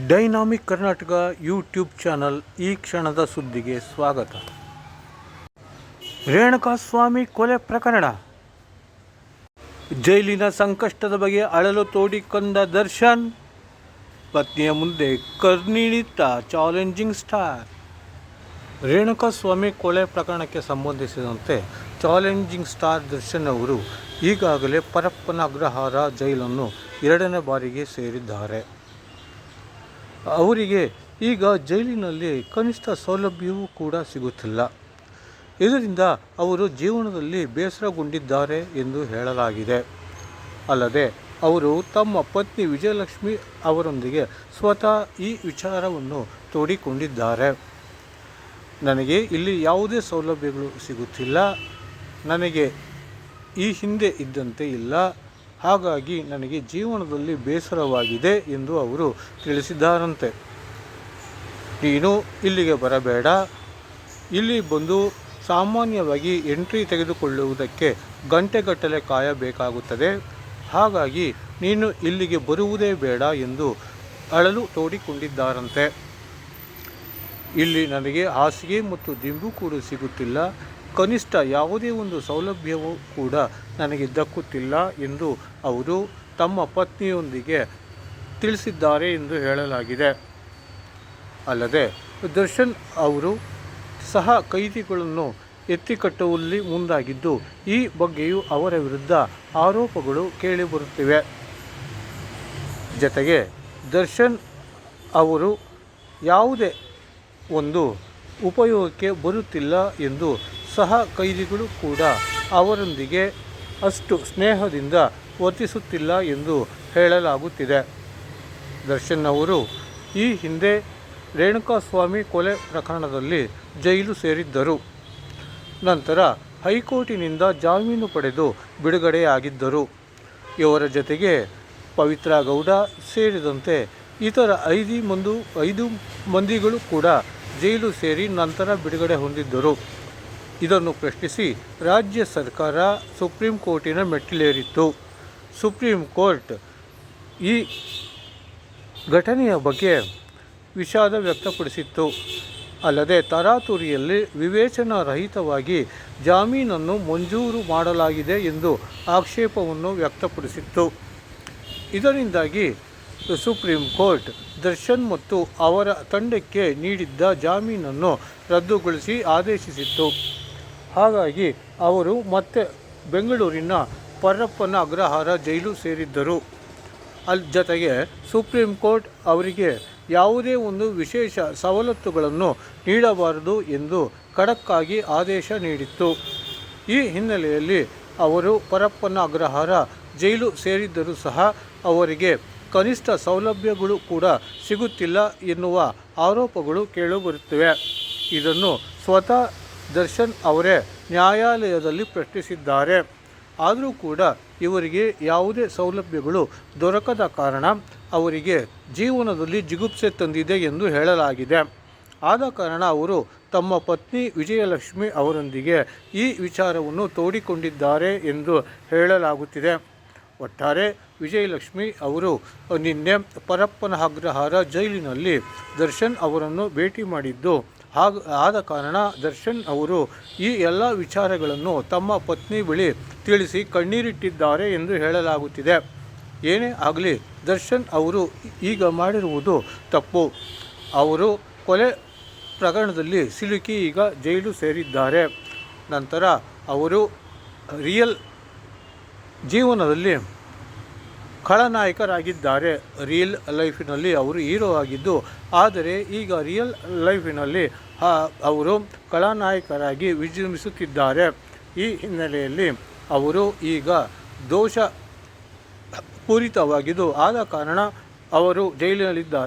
Dynamic Karnataka YouTube channel ಈ ಕ್ಷಣದ ಸುದ್ದಿಗೆ ಸ್ವಾಗತ. ರೇಣುಕಾಸ್ವಾಮಿ ಕೊಲೆ ಪ್ರಕರಣ, ಜೈಲಿನ ಸಂಕಷ್ಟದ ಬಗ್ಗೆ ಅಳಲು ತೋಡಿಕೊಂಡ ದರ್ಶನ್, ಪತ್ನಿಯ ಮುಂದೆ ಕಣ್ಣೀರಿಟ್ಟ ಚಾಲೆಂಜಿಂಗ್ ಸ್ಟಾರ್. ರೇಣುಕಾಸ್ವಾಮಿ ಕೊಲೆ ಪ್ರಕರಣಕ್ಕೆ ಸಂಬಂಧಿಸಿದಂತೆ ಚಾಲೆಂಜಿಂಗ್ ಸ್ಟಾರ್ ದರ್ಶನ್ ಅವರು ಈಗಾಗಲೇ ಪರಪ್ಪನ ಅಗ್ರಹಾರ ಜೈಲನ್ನು 2ನೇ ಬಾರಿಗೆ ಸೇರಿದ್ದಾರೆ. ಅವರಿಗೆ ಈಗ ಜೈಲಿನಲ್ಲಿ ಕನಿಷ್ಠ ಸೌಲಭ್ಯವೂ ಕೂಡ ಸಿಗುತ್ತಿಲ್ಲ. ಇದರಿಂದ ಅವರು ಜೀವನದಲ್ಲಿ ಬೇಸರಗೊಂಡಿದ್ದಾರೆ ಎಂದು ಹೇಳಲಾಗಿದೆ. ಅಲ್ಲದೆ ಅವರು ತಮ್ಮ ಪತ್ನಿ ವಿಜಯಲಕ್ಷ್ಮಿ ಅವರೊಂದಿಗೆ ಸ್ವತಃ ಈ ವಿಚಾರವನ್ನು ತೋಡಿಕೊಂಡಿದ್ದಾರೆ. ನನಗೆ ಇಲ್ಲಿ ಯಾವುದೇ ಸೌಲಭ್ಯಗಳು ಸಿಗುತ್ತಿಲ್ಲ, ನನಗೆ ಈ ಹಿಂದೆ ಇದ್ದಂತೆ ಇಲ್ಲ, ಹಾಗಾಗಿ ನನಗೆ ಜೀವನದಲ್ಲಿ ಬೇಸರವಾಗಿದೆ ಎಂದು ಅವರು ತಿಳಿಸಿದ್ದಾರಂತೆ. ನೀನು ಇಲ್ಲಿಗೆ ಬರಬೇಡ, ಇಲ್ಲಿ ಬಂದು ಸಾಮಾನ್ಯವಾಗಿ ಎಂಟ್ರಿ ತೆಗೆದುಕೊಳ್ಳುವುದಕ್ಕೆ ಗಂಟೆಗಟ್ಟಲೆ ಕಾಯಬೇಕಾಗುತ್ತದೆ, ಹಾಗಾಗಿ ನೀನು ಇಲ್ಲಿಗೆ ಬರುವುದೇ ಬೇಡ ಎಂದು ಅಳಲು ತೋಡಿಕೊಂಡಿದ್ದಾರಂತೆ. ಇಲ್ಲಿ ನನಗೆ ಹಾಸಿಗೆ ಮತ್ತು ದಿಂಬು ಕೂಡ ಸಿಗುತ್ತಿಲ್ಲ, ಕನಿಷ್ಠ ಯಾವುದೇ ಒಂದು ಸೌಲಭ್ಯವೂ ಕೂಡ ನನಗೆ ದಕ್ಕುತ್ತಿಲ್ಲ ಎಂದು ಅವರು ತಮ್ಮ ಪತ್ನಿಯೊಂದಿಗೆ ತಿಳಿಸಿದ್ದಾರೆ ಎಂದು ಹೇಳಲಾಗಿದೆ. ಅಲ್ಲದೆ ದರ್ಶನ್ ಅವರು ಸಹ ಕೈದಿಗಳನ್ನು ಎತ್ತಿಕಟ್ಟುವಲ್ಲಿ ಮುಂದಾಗಿದ್ದು, ಈ ಬಗ್ಗೆಯೂ ಅವರ ವಿರುದ್ಧ ಆರೋಪಗಳು ಕೇಳಿಬರುತ್ತಿವೆ. ಜತೆಗೆ ದರ್ಶನ್ ಅವರು ಯಾವುದೇ ಒಂದು ಉಪಯೋಗಕ್ಕೆ ಬರುತ್ತಿಲ್ಲ ಎಂದು ಸಹ ಕೈದಿಗಳು ಕೂಡ ಅವರೊಂದಿಗೆ ಅಷ್ಟು ಸ್ನೇಹದಿಂದ ವರ್ತಿಸುತ್ತಿಲ್ಲ ಎಂದು ಹೇಳಲಾಗುತ್ತಿದೆ. ದರ್ಶನ್ ಅವರು ಈ ಹಿಂದೆ ರೇಣುಕಾಸ್ವಾಮಿ ಕೊಲೆ ಪ್ರಕರಣದಲ್ಲಿ ಜೈಲು ಸೇರಿದ್ದರು. ನಂತರ ಹೈಕೋರ್ಟಿನಿಂದ ಜಾಮೀನು ಪಡೆದು ಬಿಡುಗಡೆಯಾಗಿದ್ದರು. ಇವರ ಜೊತೆಗೆ ಪವಿತ್ರ ಗೌಡ ಸೇರಿದಂತೆ ಇತರ 5 ಮಂದಿಗಳು ಕೂಡ ಜೈಲು ಸೇರಿ ನಂತರ ಬಿಡುಗಡೆ ಹೊಂದಿದ್ದರು. ಇದನ್ನು ಪ್ರಶ್ನಿಸಿ ರಾಜ್ಯ ಸರ್ಕಾರ ಸುಪ್ರೀಂ ಕೋರ್ಟಿನ ಮೆಟ್ಟಿಲೇರಿತ್ತು. ಸುಪ್ರೀಂ ಕೋರ್ಟ್ ಈ ಘಟನೆಯ ಬಗ್ಗೆ ವಿಷಾದ ವ್ಯಕ್ತಪಡಿಸಿತ್ತು. ಅಲ್ಲದೆ ತರಾತುರಿಯಲ್ಲಿ ವಿವೇಚನಾ ರಹಿತವಾಗಿ ಜಾಮೀನನ್ನು ಮಂಜೂರು ಮಾಡಲಾಗಿದೆ ಎಂದು ಆಕ್ಷೇಪವನ್ನು ವ್ಯಕ್ತಪಡಿಸಿತ್ತು. ಇದರಿಂದಾಗಿ ಸುಪ್ರೀಂ ಕೋರ್ಟ್ ದರ್ಶನ್ ಮತ್ತು ಅವರ ತಂಡಕ್ಕೆ ನೀಡಿದ್ದ ಜಾಮೀನನ್ನು ರದ್ದುಗೊಳಿಸಿ ಆದೇಶಿಸಿತ್ತು. ಹಾಗಾಗಿ ಅವರು ಮತ್ತೆ ಬೆಂಗಳೂರಿನ ಪರಪ್ಪನ ಅಗ್ರಹಾರ ಜೈಲು ಸೇರಿದ್ದರು. ಜೊತೆಗೆ ಸುಪ್ರೀಂ ಕೋರ್ಟ್ ಅವರಿಗೆ ಯಾವುದೇ ಒಂದು ವಿಶೇಷ ಸವಲತ್ತುಗಳನ್ನು ನೀಡಬಾರದು ಎಂದು ಖಡಕ್ಕಾಗಿ ಆದೇಶ ನೀಡಿತ್ತು. ಈ ಹಿನ್ನೆಲೆಯಲ್ಲಿ ಅವರು ಪರಪ್ಪನ ಅಗ್ರಹಾರ ಜೈಲು ಸೇರಿದ್ದರೂ ಸಹ ಅವರಿಗೆ ಕನಿಷ್ಠ ಸೌಲಭ್ಯಗಳು ಕೂಡ ಸಿಗುತ್ತಿಲ್ಲ ಎನ್ನುವ ಆರೋಪಗಳು ಕೇಳಿಬರುತ್ತಿವೆ. ಇದನ್ನು ಸ್ವತಃ ದರ್ಶನ್ ಅವರೇ ನ್ಯಾಯಾಲಯದಲ್ಲಿ ಪ್ರಶ್ನಿಸಿದ್ದಾರೆ. ಆದರೂ ಕೂಡ ಇವರಿಗೆ ಯಾವುದೇ ಸೌಲಭ್ಯಗಳು ದೊರಕದ ಕಾರಣ ಅವರಿಗೆ ಜೀವನದಲ್ಲಿ ಜಿಗುಪ್ಸೆ ತಂದಿದೆ ಎಂದು ಹೇಳಲಾಗಿದೆ. ಆದ ಕಾರಣ ಅವರು ತಮ್ಮ ಪತ್ನಿ ವಿಜಯಲಕ್ಷ್ಮಿ ಅವರೊಂದಿಗೆ ಈ ವಿಚಾರವನ್ನು ತೋಡಿಕೊಂಡಿದ್ದಾರೆ ಎಂದು ಹೇಳಲಾಗುತ್ತಿದೆ. ಒಟ್ಟಾರೆ ವಿಜಯಲಕ್ಷ್ಮಿ ಅವರು ನಿನ್ನೆ ಪರಪ್ಪನ ಅಗ್ರಹಾರ ಜೈಲಿನಲ್ಲಿ ದರ್ಶನ್ ಅವರನ್ನು ಭೇಟಿ ಮಾಡಿದ್ದು, ಆದ ಕಾರಣ ದರ್ಶನ್ ಅವರು ಈ ಎಲ್ಲ ವಿಚಾರಗಳನ್ನು ತಮ್ಮ ಪತ್ನಿ ಬಳಿ ತಿಳಿಸಿ ಕಣ್ಣೀರಿಟ್ಟಿದ್ದಾರೆ ಎಂದು ಹೇಳಲಾಗುತ್ತಿದೆ. ಏನೇ ಆಗಲಿ ದರ್ಶನ್ ಅವರು ಈಗ ಮಾಡಿರುವುದು ತಪ್ಪು. ಅವರು ಕೊಲೆ ಪ್ರಕರಣದಲ್ಲಿ ಸಿಲುಕಿ ಈಗ ಜೈಲು ಸೇರಿದ್ದಾರೆ. ನಂತರ ಅವರು ರಿಯಲ್ ಜೀವನದಲ್ಲಿ ಖಳನಾಯಕರಾಗಿದ್ದಾರೆ. ರಿಯಲ್ ಲೈಫಿನಲ್ಲಿ ಅವರು ಹೀರೋ ಆಗಿದ್ದು, ಆದರೆ ಈಗ ರಿಯಲ್ ಲೈಫಿನಲ್ಲಿ ಅವರು ಖಳನಾಯಕರಾಗಿ ವಿಜೃಂಭಿಸುತ್ತಿದ್ದಾರೆ. ಈ ಹಿನ್ನೆಲೆಯಲ್ಲಿ ಅವರು ಈಗ ದೋಷ ಪೂರಿತವಾಗಿದ್ದು, ಆದ ಕಾರಣ ಅವರು ಜೈಲಿನಲ್ಲಿದ್ದಾರೆ.